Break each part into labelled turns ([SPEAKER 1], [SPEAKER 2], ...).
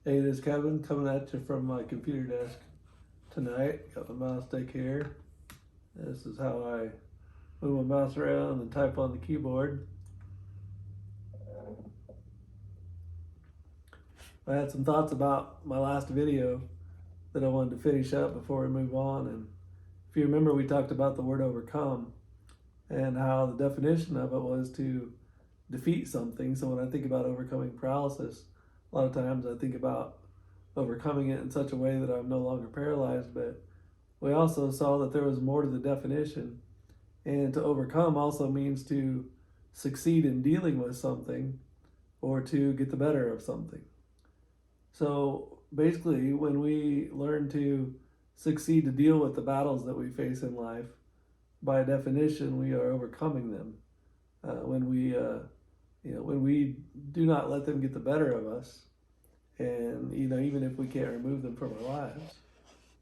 [SPEAKER 1] Hey, this is Kevin coming at you from my computer desk tonight. Got my mouse stick here. This is how I move my mouse around and type on the keyboard. I had some thoughts about my last video that I wanted to finish up before we move on. And if you remember, we talked about the word overcome and how the definition of it was to defeat something. So when I think about overcoming paralysis, a lot of times I think about overcoming it in such a way that I'm no longer paralyzed, but we also saw that there was more to the definition, and to overcome also means to succeed in dealing with something or to get the better of something. So basically, when we learn to succeed to deal with the battles that we face in life, by definition, we are overcoming them. When we do not let them get the better of us, and even if we can't remove them from our lives,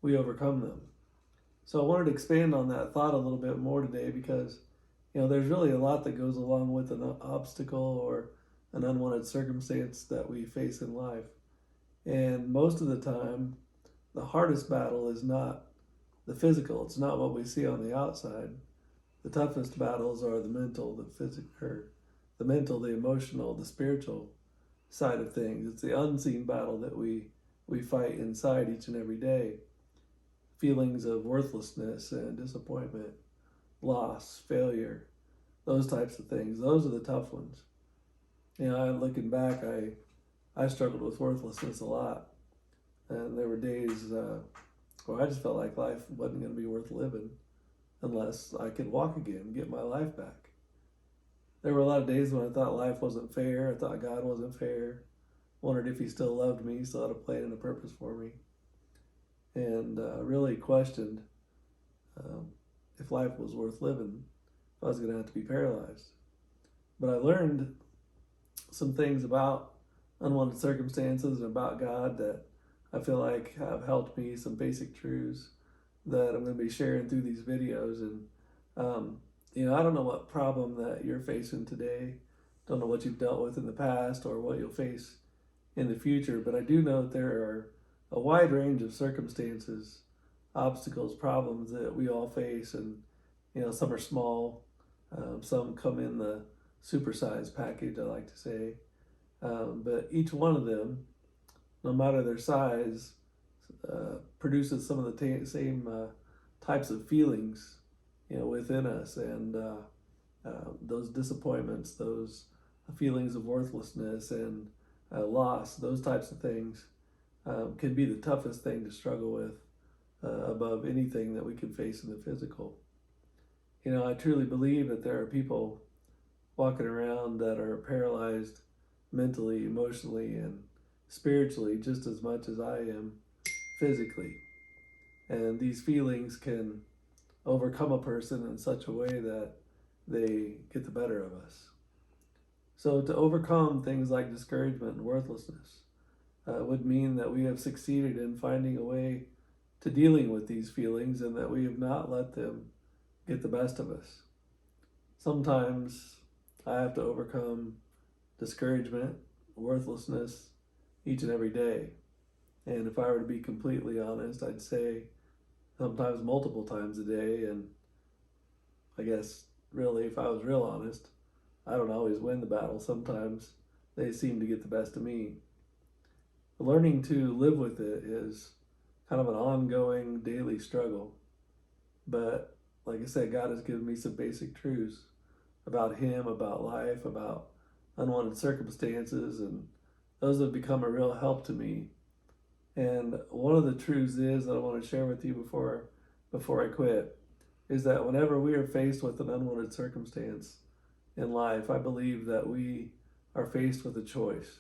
[SPEAKER 1] we overcome them. So I wanted to expand on that thought a little bit more today because, there's really a lot that goes along with an obstacle or an unwanted circumstance that we face in life. And most of the time, the hardest battle is not the physical. It's not what we see on the outside. The toughest battles are the mental, the mental, the emotional, the spiritual side of things. It's the unseen battle that we fight inside each and every day. Feelings of worthlessness and disappointment, loss, failure, those types of things. Those are the tough ones. Looking back, I struggled with worthlessness a lot, and there were days where I just felt like life wasn't going to be worth living unless I could walk again, get my life back. There were a lot of days when I thought life wasn't fair. I thought God wasn't fair. Wondered if He still loved me, still had a plan and a purpose for me, and really questioned if life was worth living, if I was going to have to be paralyzed. But I learned some things about unwanted circumstances and about God that I feel like have helped me, some basic truths that I'm going to be sharing through these videos. And, I don't know what problem that you're facing today, don't know what you've dealt with in the past or what you'll face in the future, but I do know that there are a wide range of circumstances, obstacles, problems that we all face. And, some are small, some come in the supersized package, I like to say. But each one of them, no matter their size, produces some of the same types of feelings, within us. And those disappointments, those feelings of worthlessness and loss, those types of things can be the toughest thing to struggle with above anything that we can face in the physical. I truly believe that there are people walking around that are paralyzed mentally, emotionally, and spiritually just as much as I am physically. And these feelings can overcome a person in such a way that they get the better of us. So to overcome things like discouragement and worthlessness would mean that we have succeeded in finding a way to dealing with these feelings and that we have not let them get the best of us. Sometimes I have to overcome discouragement, worthlessness each and every day. And if I were to be completely honest, I'd say sometimes multiple times a day. And I guess really, if I was real honest, I don't always win the battle. Sometimes they seem to get the best of me. Learning to live with it is kind of an ongoing daily struggle. But like I said, God has given me some basic truths about Him, about life, about unwanted circumstances, and those have become a real help to me. And one of the truths is that I want to share with you before I quit is that whenever we are faced with an unwanted circumstance in life, I believe that we are faced with a choice.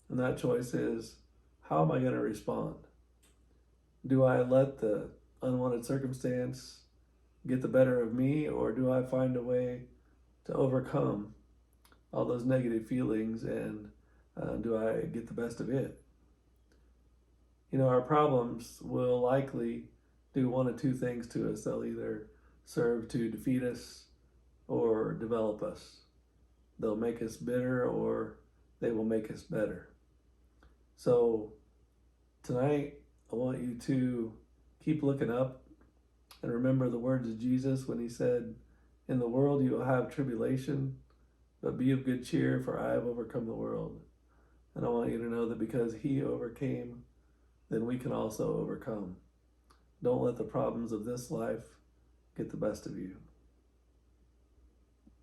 [SPEAKER 1] And that choice is, how am I going to respond? Do I let the unwanted circumstance get the better of me, or do I find a way to overcome all those negative feelings and do I get the best of it? Our problems will likely do one of two things to us. They'll either serve to defeat us or develop us. They'll make us bitter or they will make us better. So tonight, I want you to keep looking up and remember the words of Jesus when he said, "In the world you will have tribulation, but be of good cheer, for I have overcome the world." And I want you to know that because he overcame, then we can also overcome. Don't let the problems of this life get the best of you.